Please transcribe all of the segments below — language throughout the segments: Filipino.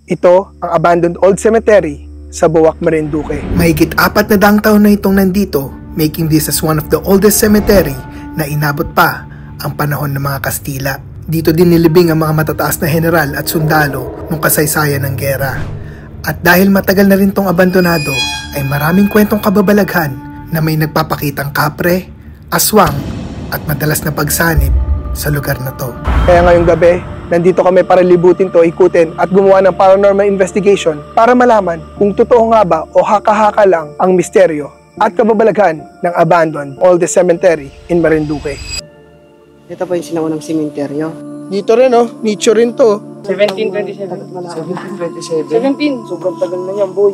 Ito ang abandoned old cemetery sa Buwak, Marinduque. Mahigit 400 taon na itong nandito, making this as one of the oldest cemetery na inabot pa ang panahon ng mga Kastila. Dito din nilibing ang mga matataas na general at sundalo nung kasaysayan ng gera. At dahil matagal na rin tong abandonado, ay maraming kwentong kababalaghan na may nagpapakitang kapre, aswang at madalas na pagsanib sa lugar na to. Kaya ngayong gabi, nandito kami para libutin to, ikutin at gumawa ng paranormal investigation para malaman kung totoo nga ba o haka-haka lang ang misteryo at kababalaghan ng abandoned oldest cemetery in Marinduque. Ito po yung sinaunang sementeryo. Dito rin nicho rin to. 1727. 17. Sobrang tagal na yan, boy.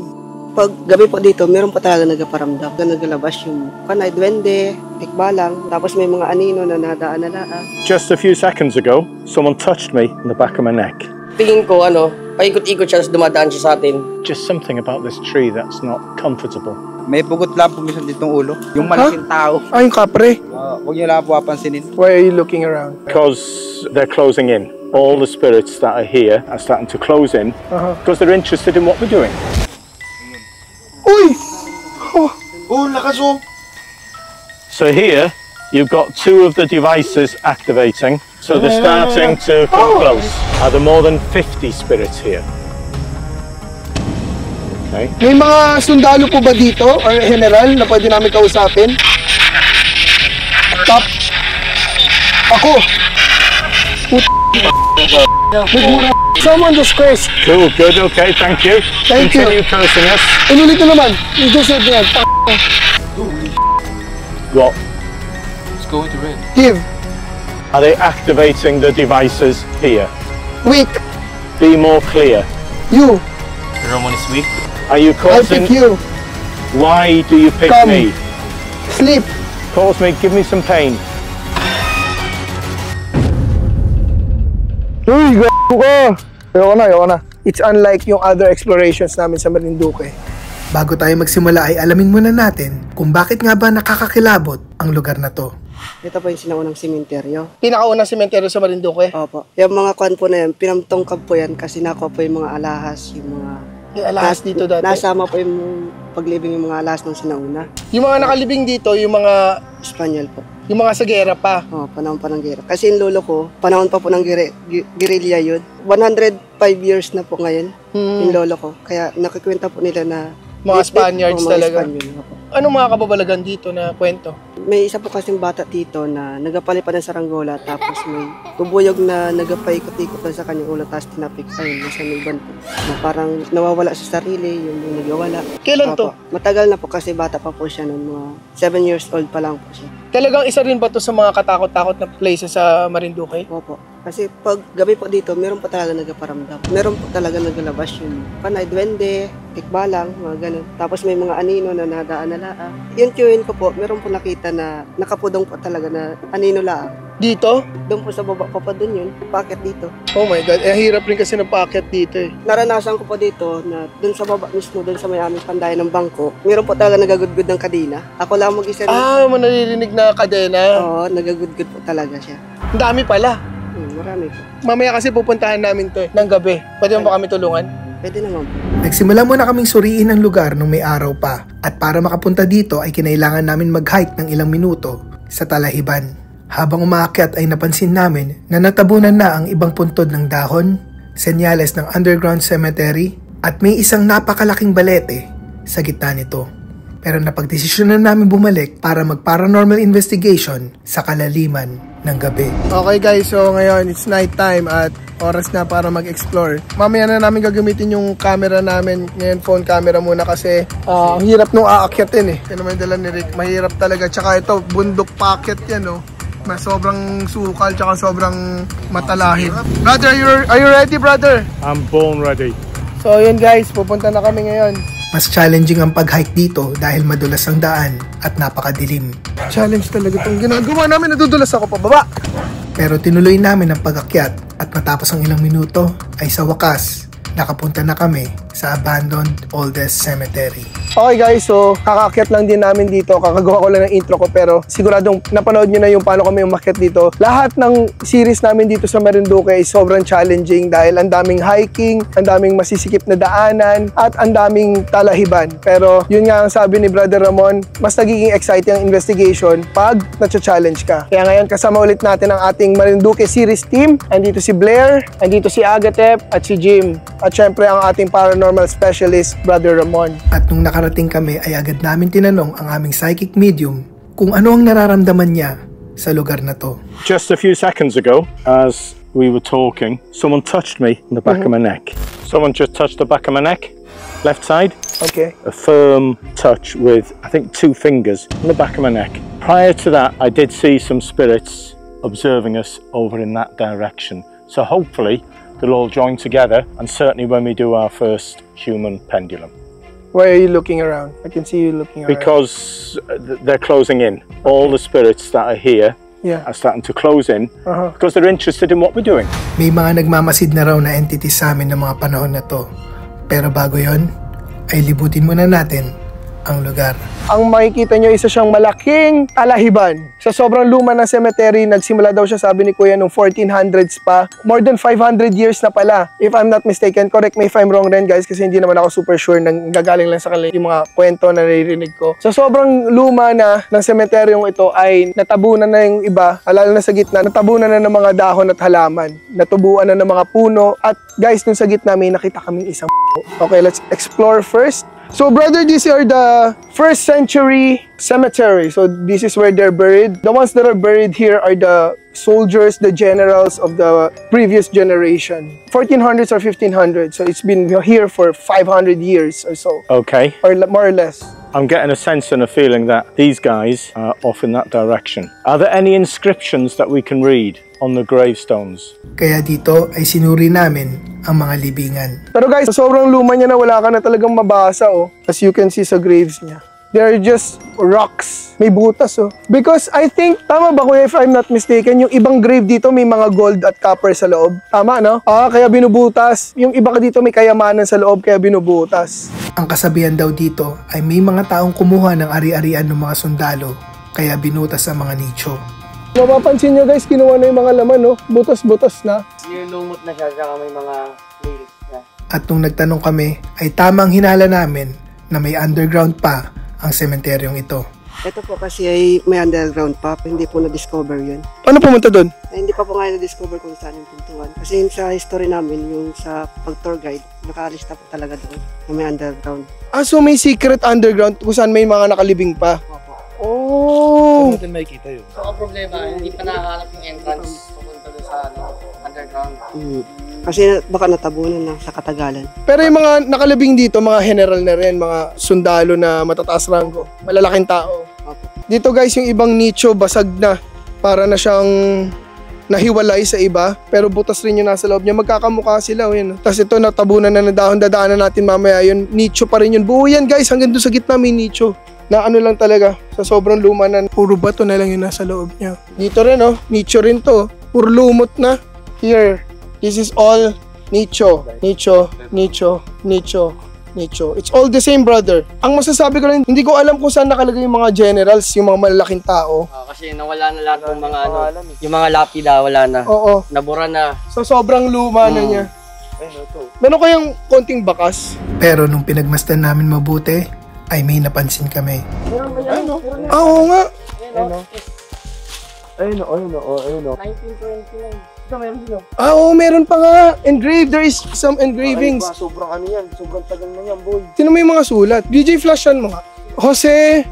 Pag gabi po dito, meron pa talaga nagaparamdam. Nagalabas yung panay, duwende, tikbalang, tapos may mga anino na nadaan na laa. Just a few seconds ago, someone touched me in the back of my neck. Tingin ko, paikot-ikot siya, dumadaan siya sa atin. Just something about this tree that's not comfortable. May pugot lang pumisan ditong ulo. Yung malaking tao. Yung kapre. Huwag niyo lang papansinin. Why are you looking around? Because they're closing in. All the spirits that are here are starting to close in because they're interested in what we're doing. Uy! Lakas oh! So here, you've got two of the devices activating. So they're starting to come close. Are there more than 50 spirits here? Okay. May mga sundalo po ba dito or general na pwede namin kausapin? Top. Ako. Someone just cursed. Cool, good, okay, thank you. Thank you. Continue cursing us. Inulit ko naman. You just said that. What? Let's go into red. Give. Are they activating the devices here? Weak. Be more clear. You. Everyone is weak. Are you I causing... pick you. Why do you pick Come. me? Sleep. Cause me, give me some pain. Uy, gago ka. Ayoko na. It's unlike yung other explorations namin sa Marinduque. Bago tayo magsimula ay alamin muna natin kung bakit nga ba nakakakilabot ang lugar na to. Ito po yung sinaunang sementeryo. Pinakaunang sementeryo sa Marinduque? Opo. Yung mga kwan po na yan, pinamtongkab po yan kasi nakuha po yung mga alahas, yung mga... Yung alahas dito dati? Nasama po yung paglibing yung mga alahas nung sinauna. Yung mga nakalibing dito, yung mga... Espanyol po. Yung mga sa gera pa? Oo, panahon pa ng gera. Kasi yung lolo ko, panahon pa po ng guerrilla yun. 105 years na po ngayon, yung lolo ko. Kaya nakikwenta po nila na... Mga Spaniards talaga. Espanyol, anong mga kababalagan dito na kwento? May isa po kasing bata dito na nagapalipan ng saranggola tapos may bubuyog na nagapaikot-ikot na sa kanyang ulo tapos tinapik ayun nasa iban po. Na parang nawawala sa sarili, yung nagawala. Kailan to? Matagal na po kasi bata pa po siya noon, mga 7 years old pa lang po siya. Talagang isa rin ba to sa mga katakot-takot na places sa Marinduque? Opo. Kasi pag gabi po dito, meron po talaga nagaparamdam. Meron po talaga nagalabas yung panay, duwende, tikbalang, mga ganun. Tapos may mga anino na nadaan na laa. Yung tiyuhin ko po, meron po nakita na nakapudong po talaga na anino laa. Dito? Doon po sa baba pa doon yun, packet dito. Oh my God, hirap rin kasi ng packet dito eh. Naranasan ko po dito na doon sa baba mismo, doon sa may aming pandayan ng bangko, meron po talaga nagagudgud ng kadena. Ako lang mag-isa. Manaririnig na kadena? Oo, nagagudgud po talaga siya. Ang dami pala. Marami po. Mamaya kasi pupuntahan namin to ng gabi. Pwede mo ba kami tulungan? Pwede naman po. Nagsimula muna kaming suriin ang lugar nung may araw pa. At para makapunta dito ay kinailangan namin mag-hike ng ilang minuto sa Talahiban. Habang umaakyat ay napansin namin na natabunan na ang ibang puntod ng dahon, senyales ng underground cemetery, at may isang napakalaking balete sa gitna nito. Pero napagdesisyonan namin bumalik para mag-paranormal investigation sa kalaliman ng gabi. Okay guys, so ngayon it's night time at oras na para mag-explore. Mamaya na namin gagamitin yung camera namin. Ngayon phone camera muna kasi ang hirap nung aakyatin eh. Yan naman yung dala ni Rick. Mahirap talaga. Tsaka ito, bundok pocket yan oh. Sobrang sukal tsaka sobrang matalahid. Brother, are you ready brother? I'm born ready. So yun guys, pupunta na kami ngayon. Mas challenging ang pag-hike dito dahil madulas ang daan at napakadilim. Challenge talaga itong ginagawa namin, nadudulas ako pababa. Pero tinuloy namin ang pag-akyat at matapos ang ilang minuto ay sa wakas, nakapunta na kami sa abandoned oldest cemetery. Okay guys, so kakaakyat lang din namin dito. Kakagawa ko lang ng intro ko pero siguradong napanood nyo na yung paano kami umakyat dito. Lahat ng series namin dito sa Marinduque ay sobrang challenging dahil ang daming hiking, ang daming masisikip na daanan, at ang daming talahiban. Pero yun nga ang sabi ni Brother Ramon, mas nagiging exciting ang investigation pag na-challenge ka. Kaya ngayon kasama ulit natin ang ating Marinduque series team. Andito si Blair, andito si Agatep, at si Jim. At syempre ang ating paranormal specialist, Brother Ramon. At nung nakarating kami ay agad namin tinanong ang aming psychic medium kung ano ang nararamdaman niya sa lugar na to. Just a few seconds ago, as we were talking, someone touched me in the back of my neck. Someone just touched the back of my neck, left side. Okay. A firm touch with, I think, 2 fingers in the back of my neck. Prior to that, I did see some spirits observing us over in that direction. So hopefully, they'll all join together, and certainly when we do our first human pendulum. Why are you looking around? I can see you looking around. Because they're closing in. All the spirits that are here are starting to close in because they're interested in what we're doing. May mga nagmamasid na raw na entities sa amin ng mga panahon na to. Pero bago yon, ay libutin muna natin ang lugar. Ang makikita nyo, isa siyang malaking talahiban. Sa sobrang luma ng cemetery, nagsimula daw siya, sabi ni Kuya, nung 1400s pa. More than 500 years na pala. If I'm not mistaken, correct me if I'm wrong rin guys, kasi hindi naman ako super sure, nagagaling lang sa kanila yung mga kwento na naririnig ko. Sa sobrang luma na ng cemeteryong ito ay natabunan na yung iba, lalo na sa gitna, natabunan na ng mga dahon at halaman. Natubuan na ng mga puno. At guys, nung sa gitna may nakita kaming isang Okay, let's explore first. So brother, these are the 1st century cemetery. So this is where they're buried. The ones that are buried here are the soldiers, the generals of the previous generation. 1400s or 1500s. So it's been here for 500 years or so. Okay. Or more or less. I'm getting a sense and a feeling that these guys are off in that direction. Are there any inscriptions that we can read on the gravestones? Kaya dito ay sinuri namin ang mga libingan. Pero guys, sobrang luma niya na wala ka na talagang mabasa As you can see sa graves niya. They're just rocks. May butas Because I think, tama ba Kuya if I'm not mistaken, yung ibang grave dito may mga gold at copper sa loob. Tama no? Kaya binubutas. Yung iba ka dito may kayamanan sa loob kaya binubutas. Ang kasabihan daw dito ay may mga taong kumuha ng ari-arian ng mga sundalo kaya binutas ang mga nicho. Mapapansin nyo guys, kinuha na yung mga laman butas-butas na. Yung lumot na siya, saka may mga lyrics na. At nung nagtanong kami, ay tamang hinala namin na may underground pa ang sementeryong ito. Ito po kasi ay may underground pa, hindi po na-discover yun. Ano pumunta doon? Ay, hindi pa po nga na-discover kung saan yung pintuan. Kasi sa history namin, yung sa pag-tour guide, nakalista po talaga doon na may underground. So may secret underground kung saan may mga nakalibing pa? Opo. Natin makikita yun. So ang problema, hindi pa nahanap yung entrance pupunta doon sa underground. Kasi baka natabunan na sa katagalan. Pero yung mga nakalibing dito, mga general na rin, mga sundalo na matataas ranggo, malalaking tao. Opo. Dito guys, yung ibang nicho basag na, para na siyang nahiwalay sa iba, pero butas rin yung nasa loob niya. Magkakamukha sila. Tapos ito, natabunan na ng dahon, dadaanan natin mamaya. Yun, nicho pa rin yun. Buo yan guys, hanggang doon sa gitna may nicho. Na ano lang talaga, sa sobrang luma na, puro bato na lang yung nasa loob niya. Dito rin nicho rin to. Puro lumot na. Here, this is all nicho. Nicho, nicho, nicho, nicho. It's all the same, brother. Ang masasabi ko lang, hindi ko alam kung saan nakalagay yung mga generals, yung mga malalaking tao. Kasi nawala na lahat ng mga yung mga lapida, wala na. Oo. Nabura na. So sobrang luma na niya. Meron kayang konting bakas. Pero nung pinagmasdan namin mabuti, ay may napansin kami. Oo nga. Ayun o. 1929. Ito meron dito. Oo, meron pa nga. Engraved. There is some engravings. Sobrang ano yan. Sobrang tagal na yan, boy. Sino may mga sulat? DJ flashan mo nga. Jose.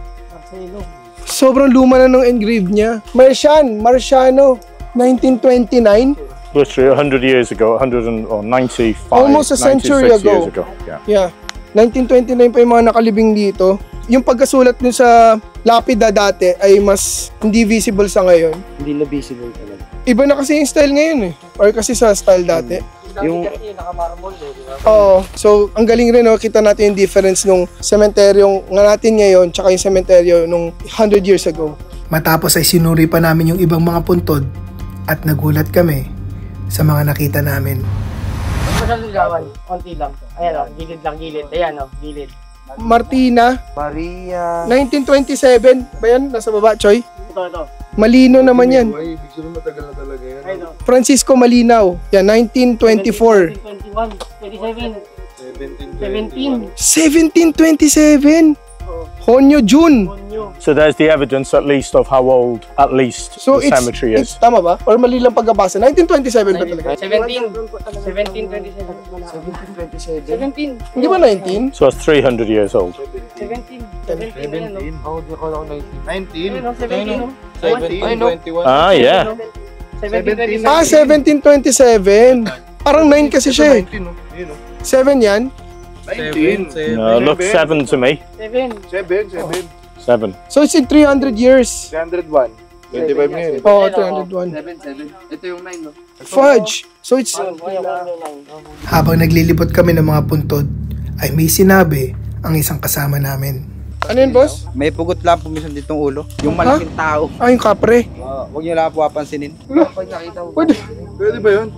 Sobrang luma na ng engraved niya. Marciano. 1929. Literally 100 years ago, 195. Almost a century 96 ago. years ago. Yeah. 1929 pa yung mga nakalibing dito. Yung pagkasulat dun sa lapida dati ay mas hindi visible sa ngayon. Hindi na visible talaga. Iba na kasi yung style ngayon Or kasi sa style dati. Yung naka-marble di ba? Oo. So, ang galing rin kita natin yung difference nung sementeryong nga natin ngayon tsaka yung sementeryo nung 100 years ago. Matapos ay sinuri pa namin yung ibang mga puntod at nagulat kami sa mga nakita namin. sa ligawan, konti lang. Ayan o, gilid lang, gilid. Ayan o, gilid. Martina, Maria. 1927. Ba yan? Nasa baba, Choy? Ito. Malino naman yan. Ay, ibig sabihin matagal na talaga yan. Ayun o. Francisco Malinaw. Yan, 1924. 21, 27, 17. 1727. Honyo June. Monyo. So there's the evidence at least of how old at least So the it's cemetery is. tama ba? Or mali lang pagkabasa? 1927 ba talaga? 17, 17, 27. 17. Hindi ba 19? So it's 300 years old. 17. 17 na yan, no? Oh, di ko lang 19. Ayun o, 17 o. 17, 21. Ah, yeah. 17, 27. Ah, 1727. Parang 9 kasi siya eh. 19, no? Yun, no? 7 yan. 19. No, look 7 to me. 7. 7. So it's in 300 years. 301. 25 na yun. Oh, 301. 7. Ito yung 9, no? Fudge. So it's... Habang naglilibot kami ng mga puntod, ay may sinabi ang isang kasama namin. Ano yun, boss? May pugot lang pumisan ditong ulo. Yung malaking tao. Ah, yung kapre. Huwag niyo lang papansinin. Pwede. Pwede ba yun?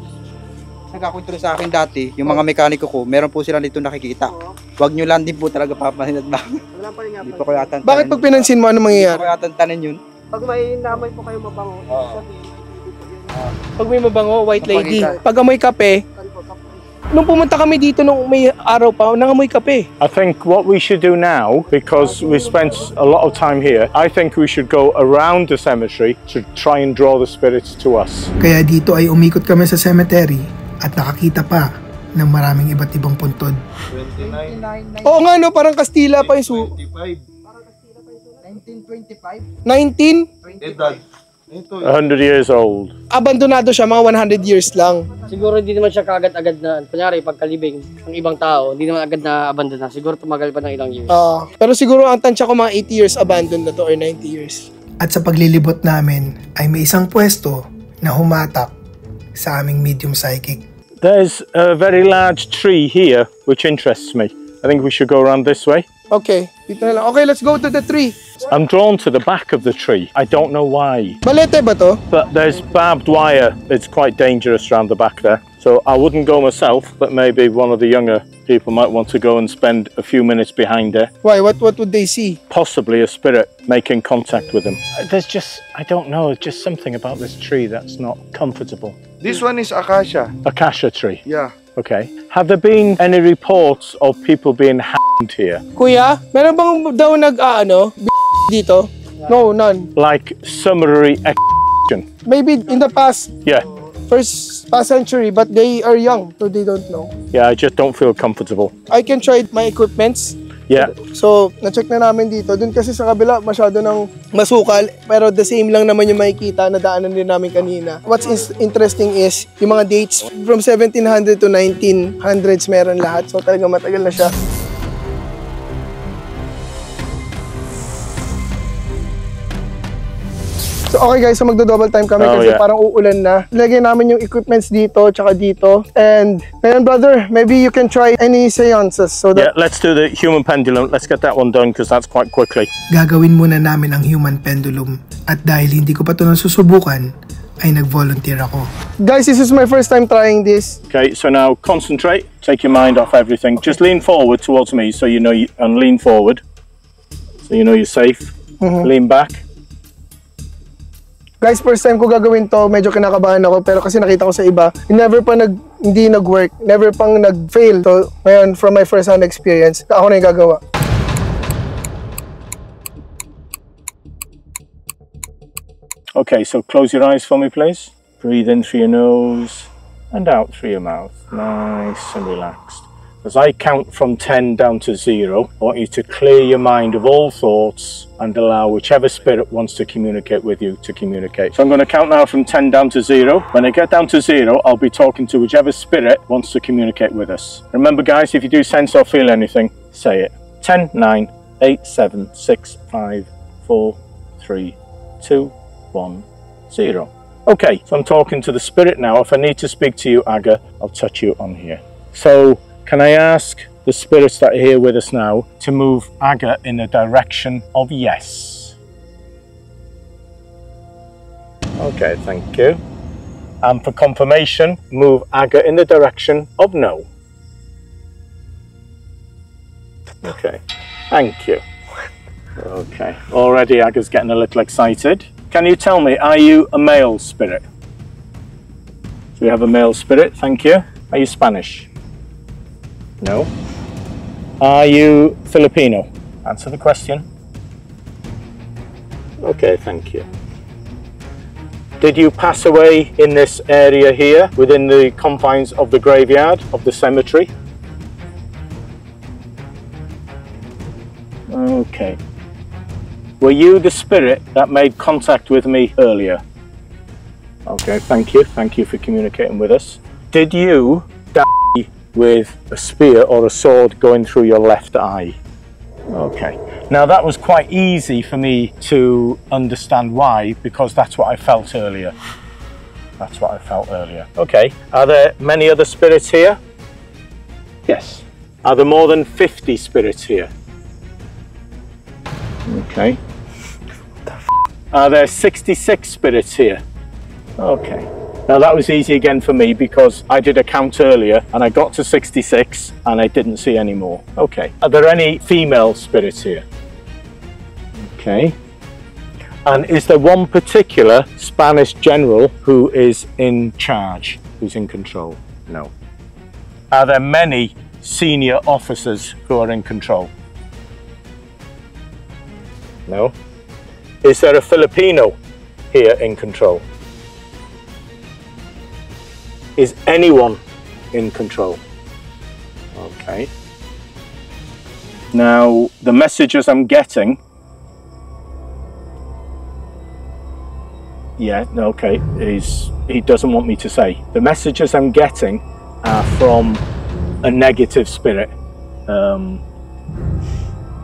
Nagkakwento rin sa akin dati, yung mga mekaniko ko, meron po sila dito nakikita. Huwag niyo lang din po talaga papansin at bakit. Wala pa rin nga Hindi po. po kayo atantanin. Bakit pag pinansin mo, ano Hindi po mangyayari? kayo atantanin yun. Pag may namoy po kayo mabango, sabihin, Pag may mabango, white lady. Pag amoy kape, kan po, kapre. nung pumunta kami dito nung may araw pa, nangamoy kape. I think what we should do now, because we spent a lot of time here, I think we should go around the cemetery to try and draw the spirits to us. Kaya dito ay umikot kami sa cemetery at nakakita pa ng maraming iba't ibang puntod. 29. Oo nga no, parang Kastila pa yung 25. 19? Edad. Ito. 100 years old. Abandonado siya, mga 100 years lang. Siguro hindi naman siya kagad-agad na, kunyari pagkalibing ng ibang tao, hindi naman agad na abandon na. Siguro tumagal pa ng ilang years. Pero siguro ang tansya ko mga 80 years abandoned na to or 90 years. At sa paglilibot namin ay may isang pwesto na humatak sa aming medium psychic. There's a very large tree here which interests me. I think we should go around this way. Okay, dito na lang. Okay, let's go to the tree. I'm drawn to the back of the tree. I don't know why. Balete ba to? But there's barbed wire. It's quite dangerous around the back there. So I wouldn't go myself, but maybe one of the younger people might want to go and spend a few minutes behind there. Why? What would they see? Possibly a spirit making contact with them. There's just, I don't know, just something about this tree that's not comfortable. This one is acacia. Acacia tree. Yeah. Okay. Have there been any reports of people being hanged here? Kuya, meron bang daw dito? No, none. Like summary execution? Maybe in the past Yeah. century, but they are young, so they don't know. Yeah, I just don't feel comfortable. I can try my equipments. Yeah. So, na-check na namin dito. Doon kasi sa kabila, masyado ng masukal. Pero the same lang naman yung makikita na daanan din namin kanina. What's interesting is, yung mga dates from 1700 to 1900s meron lahat. So, talagang matagal na siya. So, okay guys, so magdo-double time kami kasi yeah. parang uulan na. Lagyan namin yung equipments dito, tsaka dito. And, ngayon brother, maybe you can try any seances. So Yeah, that let's do the human pendulum. Let's get that one done because that's quite quickly. Gagawin muna namin ang human pendulum. At dahil hindi ko pa ito nasusubukan, ay nag-volunteer ako. Guys, this is my first time trying this. Okay, so now concentrate. Take your mind off everything. Just lean forward towards me so you know and lean forward. So you know you're safe. Lean back. Guys, first time ko gagawin to, medyo kinakabahan ako pero kasi nakita ko sa iba, hindi nag-work, never pang nag-fail. So, ngayon, from my first-hand experience, ako na yung gagawa. Okay, so close your eyes for me, please. Breathe in through your nose and out through your mouth. Nice and relaxed. As I count from 10 down to 0, I want you to clear your mind of all thoughts and allow whichever spirit wants to communicate with you to communicate. So I'm going to count now from 10 down to 0. When I get down to 0, I'll be talking to whichever spirit wants to communicate with us. Remember guys, if you do sense or feel anything, say it. 10, 9, 8, 7, 6, 5, 4, 3, 2, 1, 0. Okay, so I'm talking to the spirit now. If I need to speak to you, Aga, I'll touch you on here. So, can I ask the spirits that are here with us now to move Aga in the direction of yes? Okay, thank you. And for confirmation, move Aga in the direction of no. Okay, thank you. Okay, already Aga's getting a little excited. Can you tell me, are you a male spirit? So we have a male spirit, thank you. Are you Spanish? No. Are you Filipino? Answer the question. Okay, thank you. Did you pass away in this area here, within the confines of the graveyard, of the cemetery? Okay. Were you the spirit that made contact with me earlier? Okay, thank you. Thank you for communicating with us. Did you die with a spear or a sword going through your left eye? Okay. Now that was quite easy for me to understand why, because that's what I felt earlier. That's what I felt earlier. Okay. Are there many other spirits here? Yes. Are there more than 50 spirits here? Okay. Are there 66 spirits here? Okay. Now that was easy again for me because I did a count earlier and I got to 66 and I didn't see any more. Okay. Are there any female spirits here? Okay. And is there one particular Spanish general who is in charge, who's in control? No. Are there many senior officers who are in control? No. Is there a Filipino here in control? Is anyone in control? Okay. Now, the messages I'm getting... Yeah, okay, he doesn't want me to say. The messages I'm getting are from a negative spirit.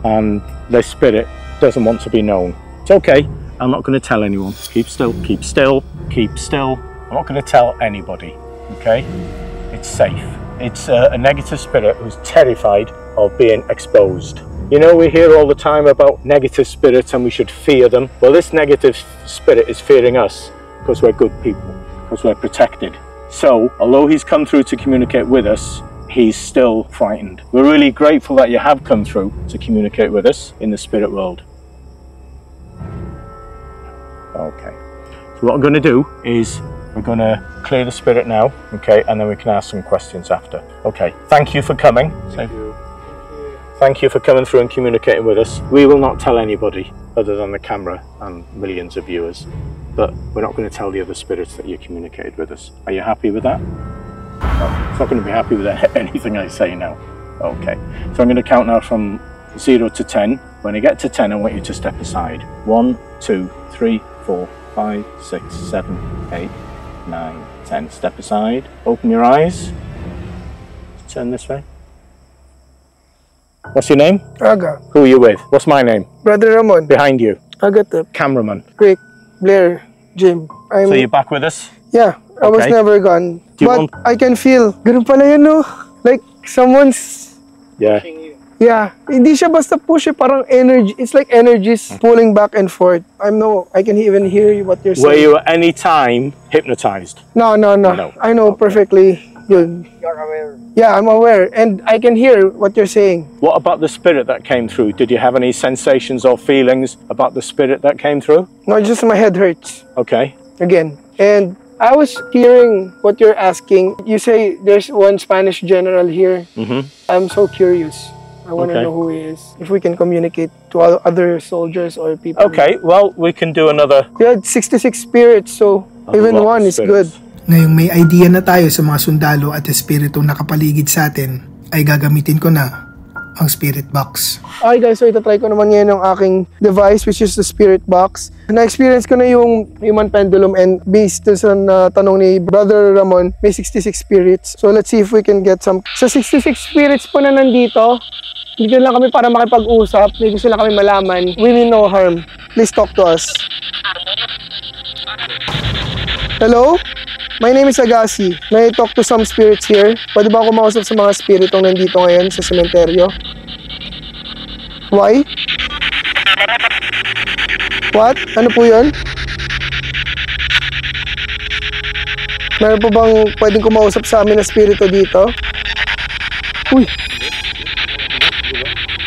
And this spirit doesn't want to be known. It's okay, I'm not going to tell anyone. Keep still, keep still, keep still. I'm not going to tell anybody, okay? It's safe. It's a negative spirit who's terrified of being exposed. You know, we hear all the time about negative spirits and we should fear them. Well, this negative spirit is fearing us because we're good people, because we're protected. So, although he's come through to communicate with us, he's still frightened. We're really grateful that you have come through to communicate with us in the spirit world. Okay. So what I'm going to do is we're going to clear the spirit now, okay, and then we can ask some questions after. Okay. Thank you for coming. Thank you for coming through and communicating with us. We will not tell anybody other than the camera and millions of viewers, but we're not going to tell the other spirits that you communicated with us. Are you happy with that? No, it's not going to be happy with anything I say now. Okay, so I'm going to count now from 0 to 10. When I get to 10, I want you to step aside. 1, 2, 3, 4, 5, 6, 7, 8, 9, 10. Step aside. Open your eyes. Turn this way. What's your name? Aga. Who are you with? What's my name? Brother Ramon. Behind you. Agatep. Cameraman. Rick. Blair. Jim. So you're back with us? Yeah, I was Okay. never gone. Do you But want- I can feel, ganun pala yun, no? Like, someone's, Yeah. yeah, hindi siya basta push, parang energy, it's like energies pulling back and forth. I can even hear what you're saying. Were you at any time hypnotized? No. No. I know perfectly yun. You're aware. Yeah, I'm aware, and I can hear what you're saying. What about the spirit that came through? Did you have any sensations or feelings about the spirit that came through? No, just my head hurts Okay. again. And I was hearing what you're asking. You say there's one Spanish general here. Mm-hmm. I'm so curious. I want to Okay. know who he is. If we can communicate to other soldiers or people. Okay, well, we can do another... We had 66 spirits, so a even lot one of is good. spirits. Ngayong may idea na tayo sa mga sundalo at espiritong nakapaligid sa atin, ay gagamitin ko na ang spirit box. Okay guys, so itatry ko naman ngayon ang aking device, which is the spirit box. Na-experience ko na yung human pendulum, and based sa tanong ni Brother Ramon, may 66 spirits. So let's see if we can get some. Sa 66 spirits po na nandito, dito lang kami para makipag-usap. May gusto lang kami malaman. We mean no harm. Please talk to us. Hello? My name is Agassi. May I talk to some spirits here? Pwede ba ako mausap sa mga spiritong nandito ngayon sa sementeryo? Why? What? Ano po yun? Meron po bang pwedeng kumausap sa amin na spirito dito? Uy!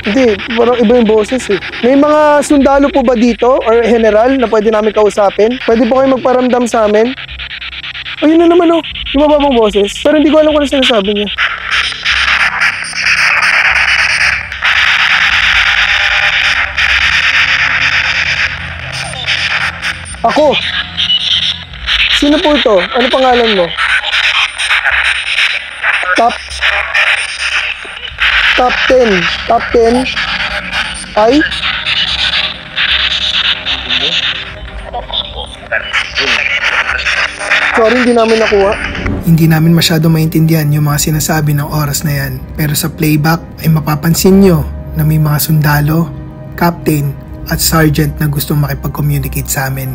Hindi, parang iba yung boses eh. May mga sundalo po ba dito or general na pwede namin kausapin? Pwede po kayo magparamdam sa amin? Ayun na naman oh, yung mababang boses. Pero hindi ko alam kung ano sinasabi niya. Ako! Sino po ito? Ano pangalan mo? Captain ay? Sorry, hindi namin nakuha. Hindi namin masyado maintindihan yung mga sinasabi ng oras na yan. Pero sa playback ay mapapansin nyo na may mga sundalo, captain at sergeant na gustong makipag-communicate sa amin.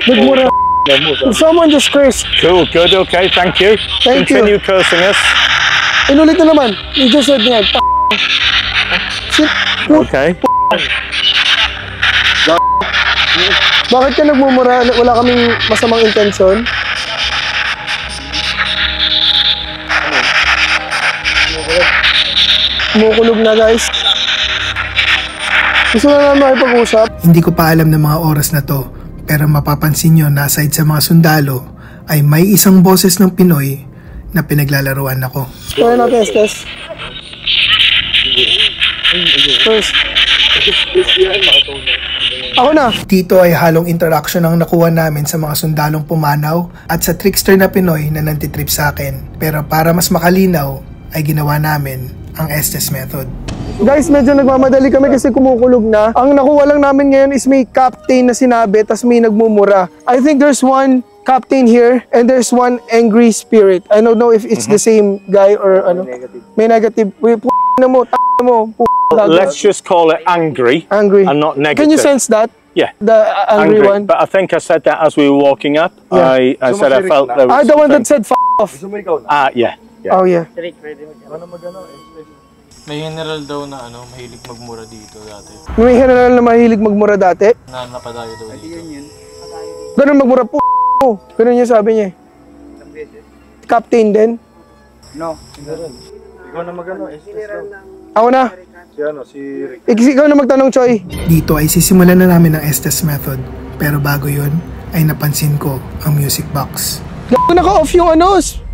Nagmura. Someone just cursed. Cool, good, okay, thank you. Thank you. Continue cursing us. Inulit na naman. You just said nga. Shit. Okay. Bakit ka nagmumura? Wala kaming masamang intensyon? Kumukulog na guys. Gusto na namin makipag-usap. Hindi ko pa alam ng mga oras na to. Pero mapapansin nyo na aside sa mga sundalo ay may isang boses ng Pinoy na pinaglalaruan ako. Kaya natin, Estes. First. Ako na. Dito ay halong interaction ang nakuha namin sa mga sundalong pumanaw at sa trickster na Pinoy na nantitrip sa akin. Pero para mas makalinaw ay ginawa namin ang Estes method. Guys, medyo nagmamadali kami kasi kumukulog na. Ang nakuha lang namin ngayon is may captain na sinabi tas may nagmumura. I think there's one captain here and there's one angry spirit. I don't know if it's the same guy or ano. May negative. May na mo, mo. Let's just call it angry. Angry. And not negative. Can you sense that? Yeah. The angry one. But I think I said that as we were walking up. Yeah. I said I felt there was the one that said off. yeah. Oh yeah. May general daw na mahilig magmura dito dati. May general na mahilig magmura dati? Na napadayo daw dito. Ganun magmura po. Ganun yung sabi niya. Captain din? No. Ikaw na magano, Ako na. si Rick. Ikaw na magtanong, Choy. Dito ay sisimulan na namin ang Estes method. Pero bago yun, ay napansin ko ang music box. Naka-off yung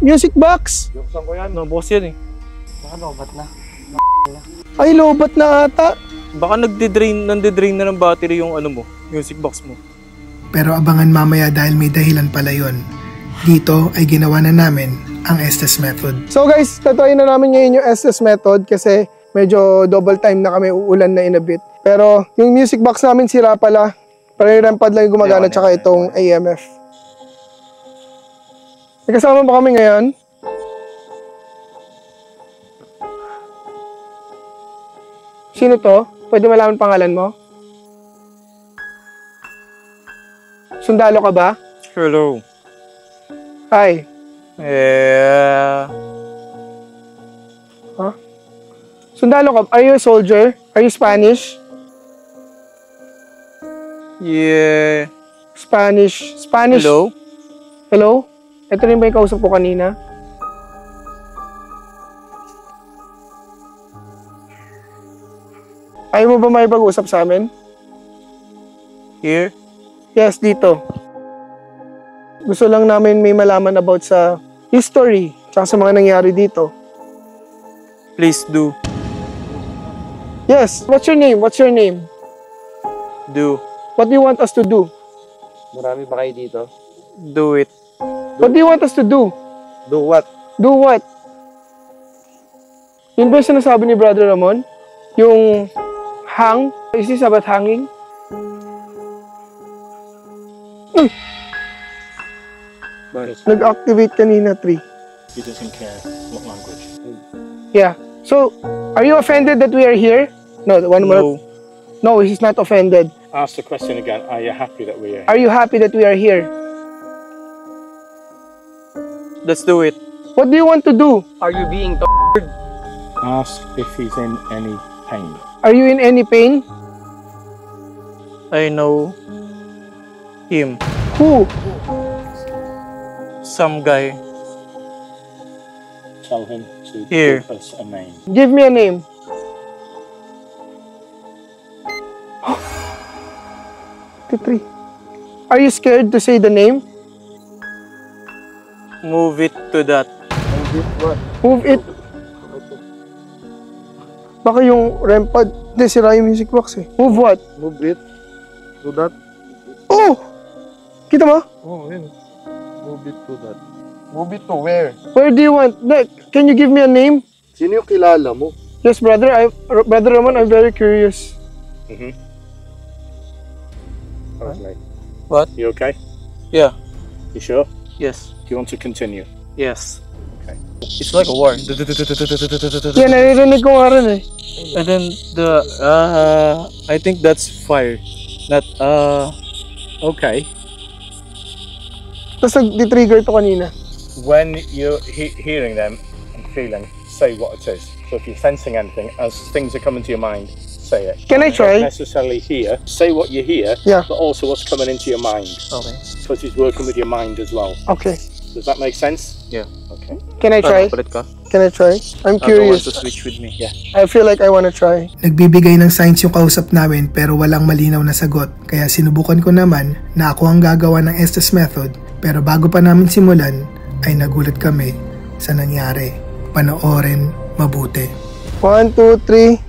music box. Buksan ko yan. No, boss yan eh. Baka lobat na. Ay, lobat na ata. Baka nande-drain na ng battery yung music box mo. Pero abangan mamaya dahil may dahilan pala yun. Dito ay ginawa na namin ang Estes method. So guys, tatry na namin ngayon yung Estes method kasi medyo double time na kami, uulan na in a bit. Pero yung music box namin sira pala. Parang rampad lang yung gumagana tsaka itong AMF. May kasama ba kami ngayon? Sino to? Pwede malaman pangalan mo? Sundalo ka ba? Hello. Hi. Huh? Sundalo ka? Are you a soldier? Are you Spanish? Yeah. Spanish. Hello? Hello? Ito rin ba yung kausap ko kanina? Ayaw mo ba may pag-usap sa amin? Here? Yes, dito. Gusto lang namin may malaman about sa history tsaka sa mga nangyari dito. Please do. Yes, what's your name? What's your name? Do. What do you want us to do? Marami ba kayo dito? Do it. What do you want us to do? Do what? Do what? Yun ba yung sinasabi ni Brother Ramon? Yung hang? Is this about hanging? Nag-activate kanina 3. He doesn't care what language. Yeah. So, are you offended that we are here? No, one more. No. No, he's not offended. Ask the question again. Are you happy that we are here? Are you happy that we are here? Let's do it. What do you want to do? Are you being Ask if he's in any pain. Are you in any pain? I know. Him. Who? Some guy. Tell him to Here. give us a name. Give me a name. Three. Are you scared to say the name? Move it to that. Move it. Baka yung REM pad. Hindi, sira yung music box eh. Move what? Move it. To that. Oh! Kita mo? Oh, yun. Move it to that. Move it to where? Where do you want? Can you give me a name? Sino yung kilala mo? Yes, brother. Brother Ramon, I'm very curious. Okay. What? You okay? Yeah. You sure? Yes. Do you want to continue? Yes. Okay. It's like a war. Yan, naririnig ko nga rin eh. And then the I think that's fire. Not Okay. Tapos nag-trigger to kanina. When you're hearing them and feeling, say what it is. So if you're sensing anything, as things are coming to your mind, say it. Can I try? Not necessarily hear. Say what you hear, Yeah. but also what's coming into your mind. okay. Because he's working with your mind as well. Okay. Does that make sense? Yeah. Okay. Can I try? Palit ka? Can I try? I'm I don't want curious. to switch with me. Yeah. I feel like I wanna try. Nagbibigay ng signs yung kausap namin pero walang malinaw na sagot. Kaya sinubukan ko naman na ako ang gagawa ng Estes method. Pero bago pa namin simulan, ay nagulat kami sa nangyari. Panoorin mabuti. 1, 2, 3.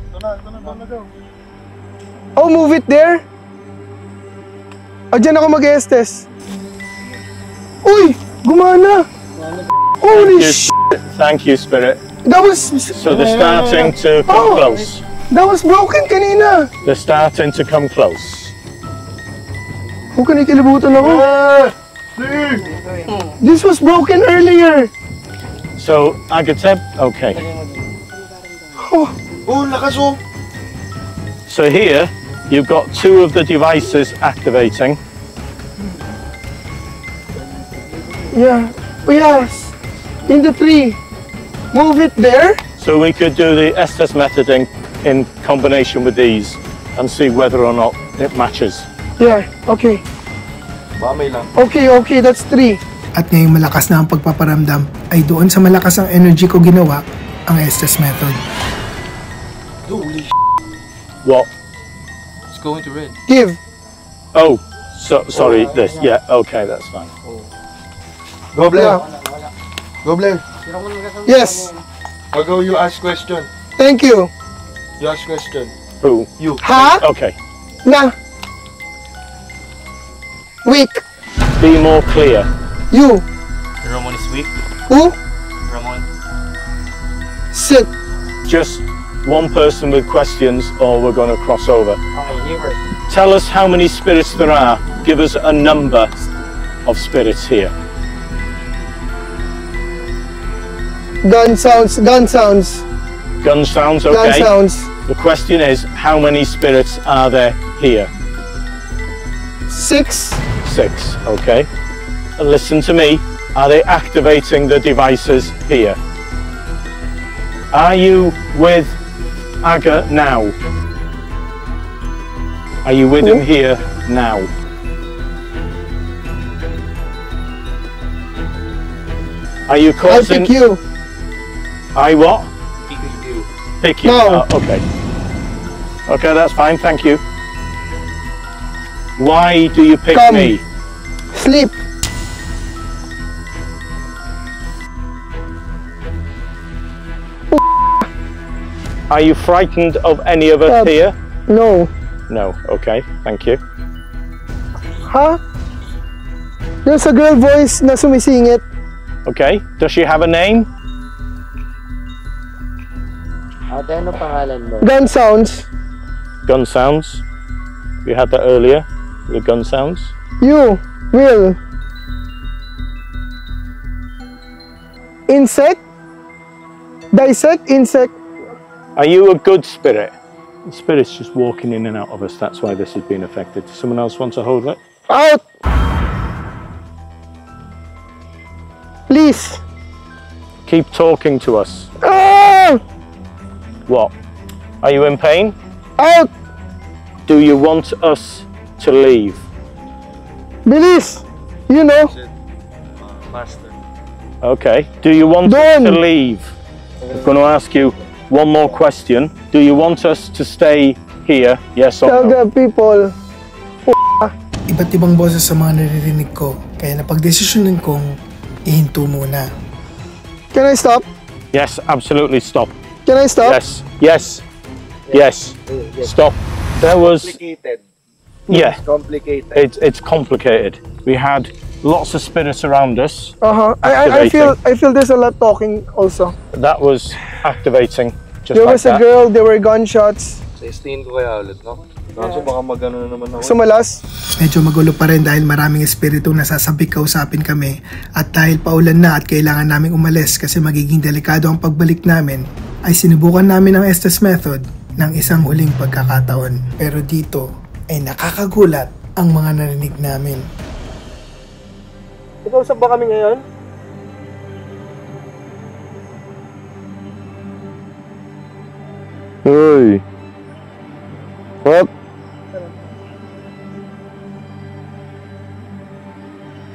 Oh, move it there? O, dyan ako mag-Estes. Uy! Gumana! Holy sh! Thank you, Spirit. That was... So they're starting to come Oh. close. That was broken kanina! They're starting to come close. Huwag ka nakilibutan ako. This was broken earlier. So, Agatep, okay. Oh, lakas oh. So here, you've got two of the devices activating. Yeah. Oh, yes. In the tree. Move it there. So we could do the Estes method in combination with these and see whether or not it matches. Yeah. Okay. Mamay lang. Okay. That's 3. At ngayong malakas na ang pagpaparamdam, ay doon sa malakas ang energy ko ginawa ang Estes method. What? It's going to red. Give. Oh, so sorry, this. Yeah, okay, that's fine. Go, Blair. Go, Blair. Yes. I'll go, you ask question. Thank you. You ask question. Who? You. Ha? Okay. Na. Weak. Be more clear. You. Ramon is weak. Who? Ramon. Sit. Just one person with questions or we're going to cross over. Tell us how many spirits there are. Give us a number of spirits here. Gun sounds. Gun sounds, Gun okay. sounds. The question is, how many spirits are there here? 6. 6, okay. And listen to me. Are they activating the devices here? Are you with Aga now? Are you with him here now? Are you I causing... pick you. I what? Pick you. No. Oh, okay. Okay, that's fine. Thank you. Why do you pick Come. me? Sleep. Are you frightened of any of us here? No. No. Okay. Thank you. Ha? There's a girl voice na sumisingit. Okay. Does she have a name? Ate, ano pangalan mo? Gun sounds. Gun sounds. We had that earlier. The gun sounds. You. Will. Insect. Dissect. Insect. Are you a good spirit? The spirit's just walking in and out of us. That's why this has been affected. Does someone else want to hold it? Out. Please. Keep talking to us. Ah! What? Are you in pain? Out. Do you want us to leave? Bilis! You know? Master. Okay. Do you want us Done. to leave? I'm going to ask you one more question. Do you want us to stay here? Yes or no? Taga people. Iba't ibang boses sa mga naririnig ko, kaya napagdesisyonan kong ihinto muna. Can I stop? Yes, absolutely. Stop. Can I stop? Yes. Yes. Yes. Stop. There was. Complicated. Yeah. Complicated. It's complicated. We had lots of spirits around us. I feel there's a lot talking also. That was activating. Just There like was a that. girl, there were gunshots. Sa ko kaya ulit, no? Kaso baka magano na naman ako. Sumalas. Medyo magulo pa rin dahil maraming espiritu nasasabik kausapin kami at dahil paulan na at kailangan naming umalis kasi magiging delikado ang pagbalik namin, ay sinubukan namin ang Estes method ng isang huling pagkakataon. Pero dito ay nakakagulat ang mga narinig namin. Ikausap ba kami ngayon? Hey. What?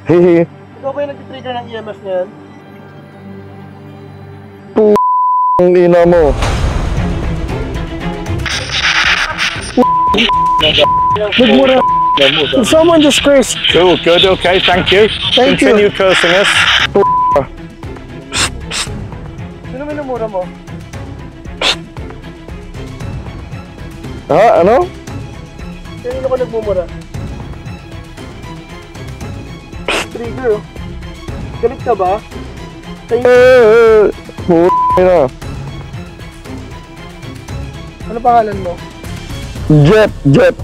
Hehe. Ikaw ba yung nag-trigger ng EMF na yan? Ang ina mo. Nagmura. Someone just cursed. Cool, good, okay, thank you. Thank you. Continue cursing us. Sino minumura mo? Ha? Ano? Sino ko nagmumura? Trigger. Galit ka ba? Na. Ano pangalan mo? Jeff. Jeff.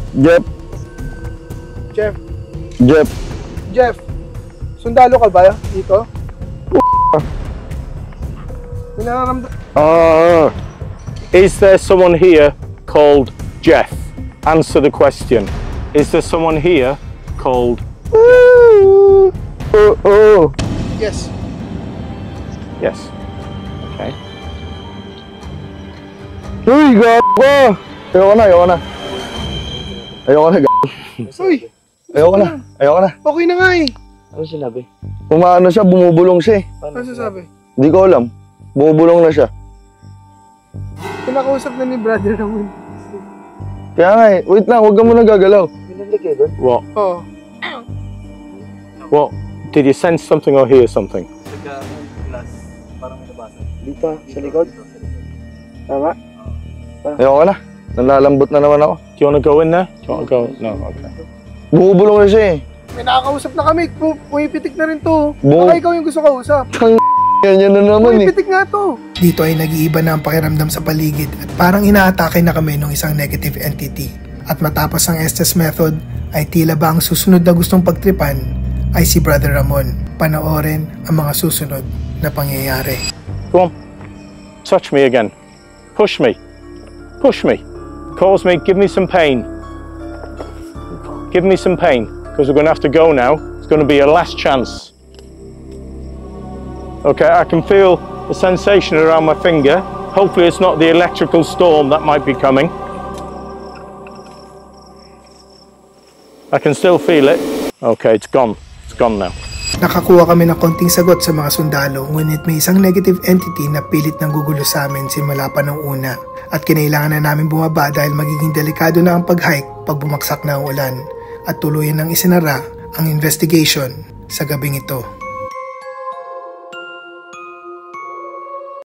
Jeff. Sundalo ka ba dito? May nararamdaman. Is there someone here called Jeff? Answer the question. Is there someone here called Yes. Yes. Okay. Uy, gago ka! Ayoko na. Uy! Ayoko na. Okay na nga eh. Ano sinabi? Umaano siya, bumubulong siya eh. Ano sasabi? Hindi ko alam. Bumubulong na siya. Kinakausap na ni brother naman. Kaya nga eh, wait lang, huwag ka muna gagalaw. What? Oo. What? Did you sense something or hear something? Dito, sa likod. Tama? Ayoko na. Nalalambot na naman ako. Do you want to go in there? Do you want to go? No, okay. Bumubulong na siya eh. May nakakausap na kami. Pumipitik na rin to. Bu- Baka ikaw yung gusto kausap. Ganyan na naman eh. Pumipitik nga to. Dito ay nag-iiba na ang pakiramdam sa paligid at parang inaatake na kami ng isang negative entity. At matapos ang Estes method ay tila ba ang susunod na gustong pagtripan ay si Brother Ramon. Panoorin ang mga susunod na pangyayari. Go on. Touch me again. Push me. Push me. Cause me. Give me some pain. Give me some pain. Because we're going to have to go now. It's going to be a last chance. Okay, I can feel the sensation around my finger. Hopefully it's not the electrical storm that might be coming. I can still feel it. Okay, it's gone. It's gone now. Nakakuha kami ng konting sagot sa mga sundalo, ngunit may isang negative entity na pilit nang gugulo sa amin simula pa ng una. At kinailangan na namin bumaba dahil magiging delikado na ang pag-hike pag bumaksak na ang ulan. At tuluyan nang isinara ang investigation sa gabing ito.